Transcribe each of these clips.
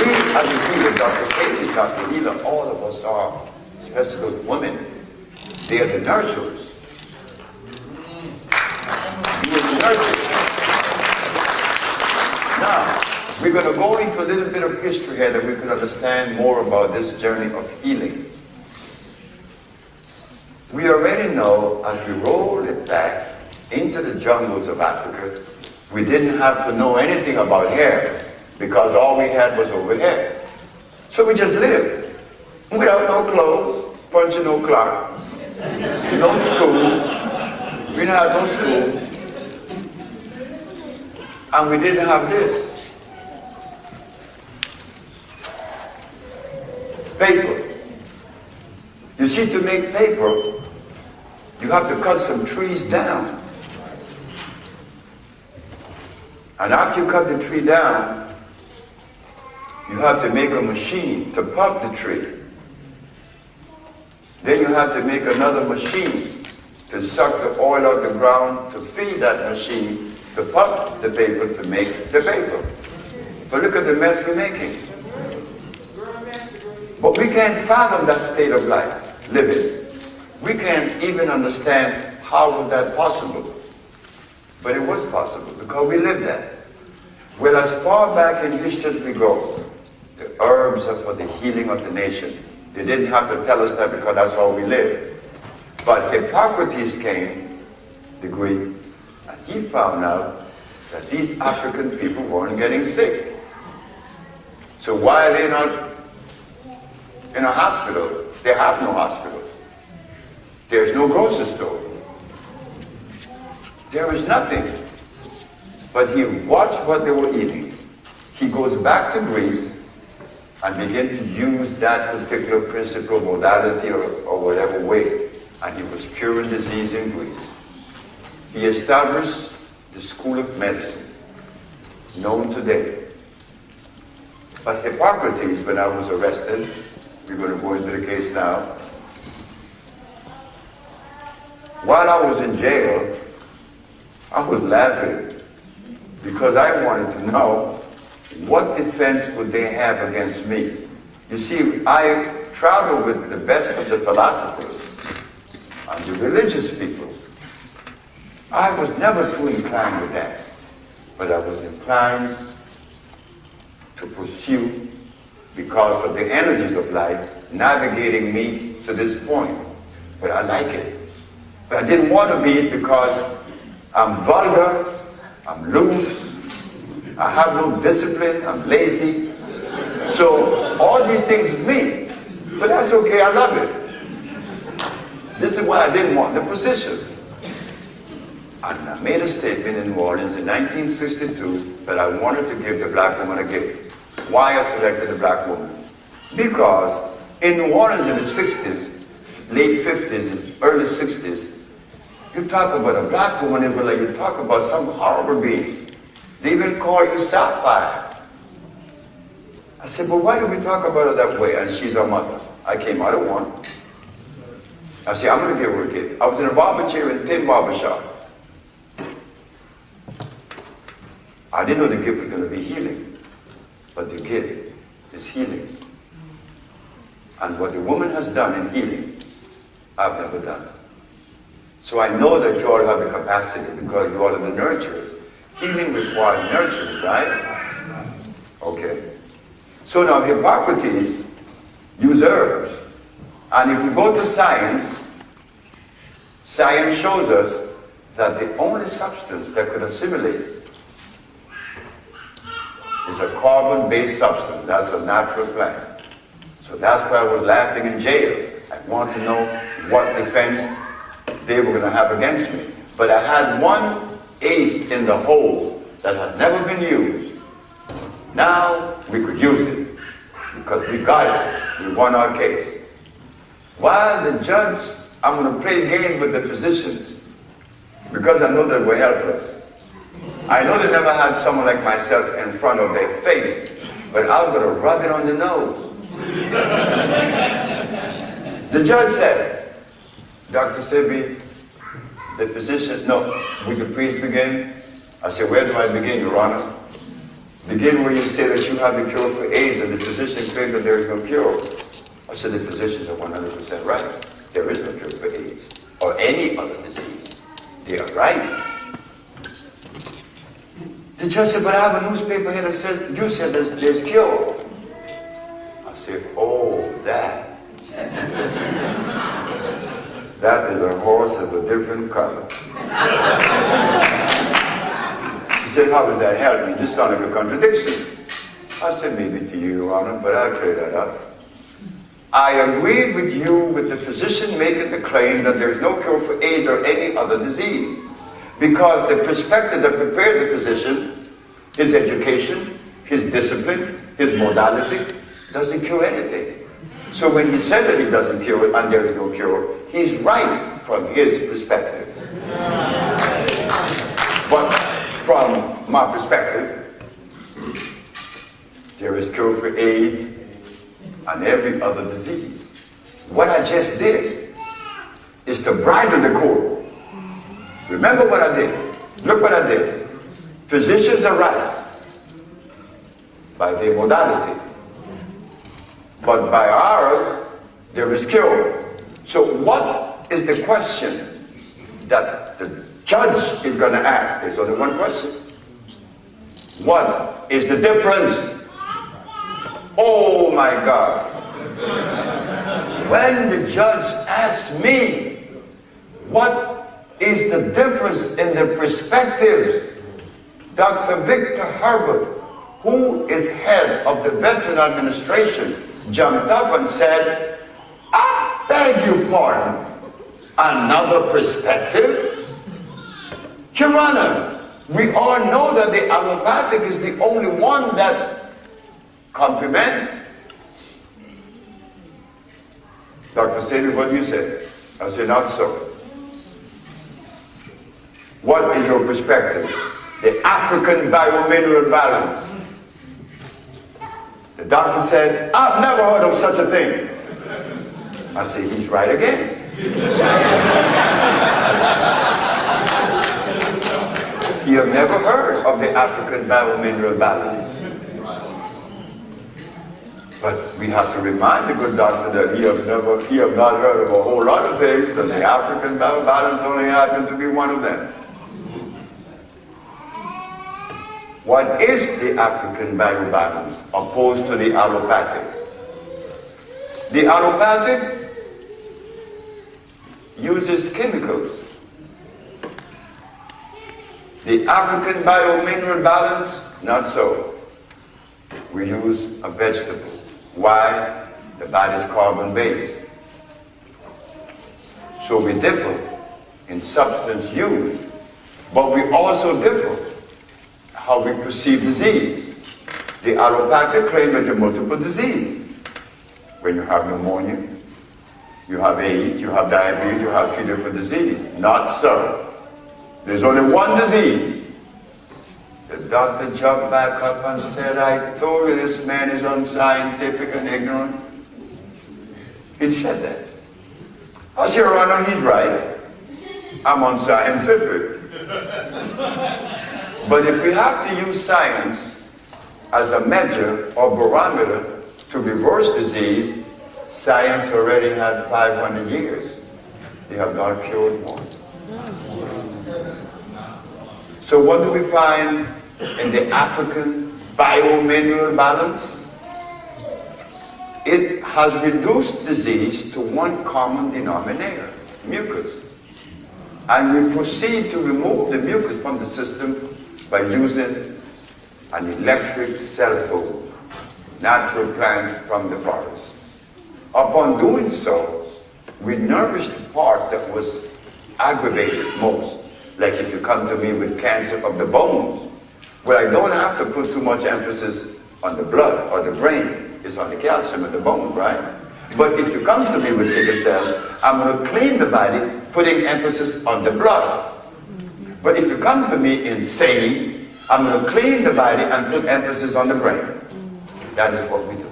We as a healer, Dr. Sebi is not the healer. All of us are, especially those women. They are the nurturers. We are the nurturers. Now, we're going to go into a little bit of history here that we can understand more about this journey of healing. We already know, as we roll it back into the jungles of Africa, we didn't have to know anything about hair because all we had was over here. So we just lived without no clothes, punching no clock, no school. We didn't have no school. And we didn't have this. Paper. You see, to make paper, you have to cut some trees down. And after you cut the tree down, you have to make a machine to pulp the tree. Then you have to make another machine to suck the oil out of the ground, to feed that machine, to pulp the paper, to make the paper. But look at the mess we're making. But we can't fathom that state of life, living. We can't even understand how was that possible. But it was possible because we lived that. Well, as far back in history as we go, the herbs are for the healing of the nation. They didn't have to tell us that because that's how we live. But Hippocrates came, the Greek, and he found out that these African people weren't getting sick. So why are they not in a hospital? They have no hospital. There's no grocery store. There is nothing. But he watched what they were eating. He goes back to Greece and begins to use that particular principle, modality, or whatever way. And he was curing disease in Greece. He established the school of medicine, known today. But Hippocrates, when I was arrested, we're going to go into the case now. While I was in jail, I was laughing because I wanted to know what defense would they have against me. You see, I traveled with the best of the philosophers and the religious people. I was never too inclined with that, but I was inclined to pursue because of the energies of life navigating me to this point. But I like it. But I didn't want to be it because I'm vulgar, I'm loose, I have no discipline, I'm lazy. So all these things is me. But that's okay, I love it. This is why I didn't want the position. And I made a statement in New Orleans in 1962 that I wanted to give the black woman a gift. Why I selected the black woman? Because in New Orleans in the 60s, late 50s, early 60s, you talk about a black woman, and like you talk about some horrible being. They even call you Sapphire. I said, but why do we talk about her that way? And she's our mother. I came out of one. I said, I'm going to give her a gift. I was in a barber chair in a thin barber shop. I didn't know the gift was going to be healing. But the gift is healing. And what the woman has done in healing, I've never done. So I know that you all have the capacity because you all are the nurturers. Healing requires nurturing, right? Okay. So now Hippocrates used herbs. And if we go to science, science shows us that the only substance that could assimilate is a carbon-based substance. That's a natural plant. So that's why I was laughing in jail. I wanted to know what defense they were going to have against me. But I had one ace in the hole that has never been used. Now we could use it because we got it. We won our case. While the judge, I'm going to play a game with the physicians because I know that we're helpless. I know they never had someone like myself in front of their face, but I'm going to rub it on the nose. The judge said, Dr. Sebi, the physician, no, would you please begin? I said, where do I begin, Your Honor? Begin where you say that you have the cure for AIDS and the physician claims that there is no cure. I said the physicians are 100% right. There is no cure for AIDS or any other disease. They are right. The judge said, but I have a newspaper here that says, you said there's cure. I said, oh, that. That is a horse of a different color. She said, how does that help me? This sounds like a contradiction. I said, maybe to you, Your Honor, but I'll clear that up. I agree with you with the physician making the claim that there is no cure for AIDS or any other disease. Because the perspective that prepared the physician, his education, his discipline, his modality, doesn't cure anything. So when he said that he doesn't cure it and there is no cure, he's right from his perspective. But from my perspective, there is cure for AIDS and every other disease. What I just did is to bridle the court. Remember what I did. Look what I did. Physicians are right by their modality. But by ours, there is cure. So what is the question that the judge is going to ask? There's only one question. What is the difference? Oh my God. When the judge asks me, what is the difference in the perspectives? Dr. Victor Herbert, who is head of the Veteran Administration, jumped up and said, I beg your pardon, another perspective? Your Honor, we all know that the allopathic is the only one that complements. Dr. Sebi, what do you say? I say, not so. What is your perspective? The African biomineral balance. The doctor said, I've never heard of such a thing. I say, he's right again. You have never heard of the African biomineral balance. But we have to remind the good doctor that he have not heard of a whole lot of things, and the African biobalance only happened to be one of them. What is the African biobalance opposed to the allopathic? The allopathic uses chemicals. The African biomineral balance, not so. We use a vegetable. Why? The body is carbon-based. So we differ in substance used, but we also differ how we perceive disease. The allopathic claim that you're multiple disease. When you have pneumonia, you have AIDS, you have diabetes, you have 3 different diseases. Not so. There's only one disease. The doctor jumped back up and said, I told you this man is unscientific and ignorant. He said that. I said, Your Honor, he's right. I'm unscientific. But if we have to use science as a measure or barometer to reverse disease, science already had 500 years. They have not cured one. So what do we find in the African biomineral balance? It has reduced disease to one common denominator, mucus. And we proceed to remove the mucus from the system by using an electric cell phone, natural plant from the forest. Upon doing so, we nourish the part that was aggravated most. Like if you come to me with cancer of the bones, well, I don't have to put too much emphasis on the blood or the brain. It's on the calcium in the bone, right? But if you come to me with sickle cell, I'm going to clean the body, putting emphasis on the blood. But if you come to me in Sebi, I'm going to clean the body and put emphasis on the brain. That is what we do.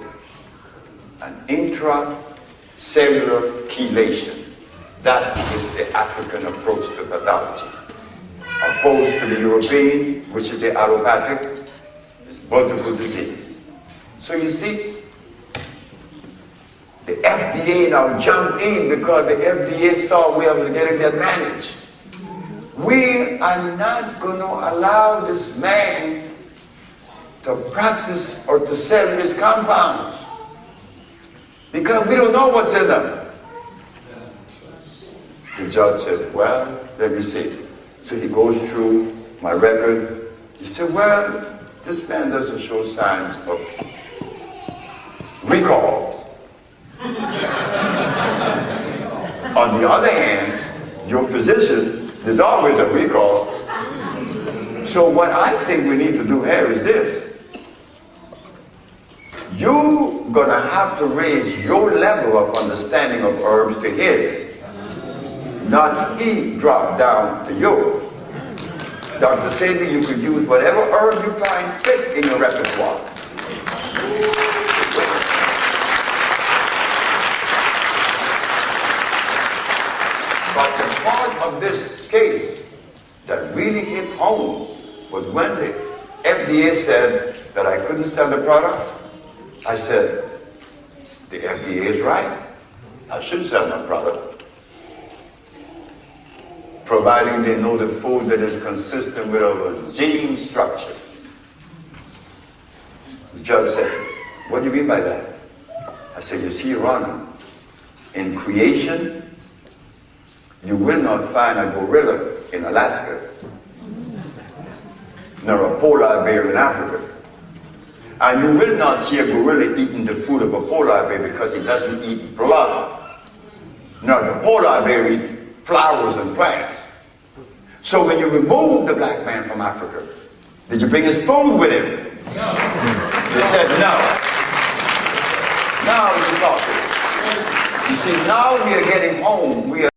An intracellular chelation. That is the African approach to pathology. Opposed to the European, which is the allopathic, is multiple disease. So you see, the FDA now jumped in because the FDA saw we were getting the advantage. We are not going to allow this man to practice or to sell his compounds because we don't know what's in them. The judge said, well, let me see. So he goes through my record. He said, well, this man doesn't show signs of recalls. On the other hand, your physician, there's always a recall. So what I think we need to do here is this. You're going to have to raise your level of understanding of herbs to his. Not he drop down to yours. Dr. Sebi, you could use whatever herb you find fit in your repertoire. But the part of this case that really hit home was when the FDA said that I couldn't sell the product. I said, the FDA is right. I should sell my product, providing they know the food that is consistent with our gene structure. The judge said, what do you mean by that? I said, you see, Your Honor, in creation, you will not find a gorilla in Alaska, nor a polar bear in Africa. And you will not see a gorilla eating the food of a polar bear because he doesn't eat blood. Now, the polar bear eats flowers and plants. So when you remove the black man from Africa, did you bring his food with him? No. They said no. Now you're talking. You see, now we are getting home. We are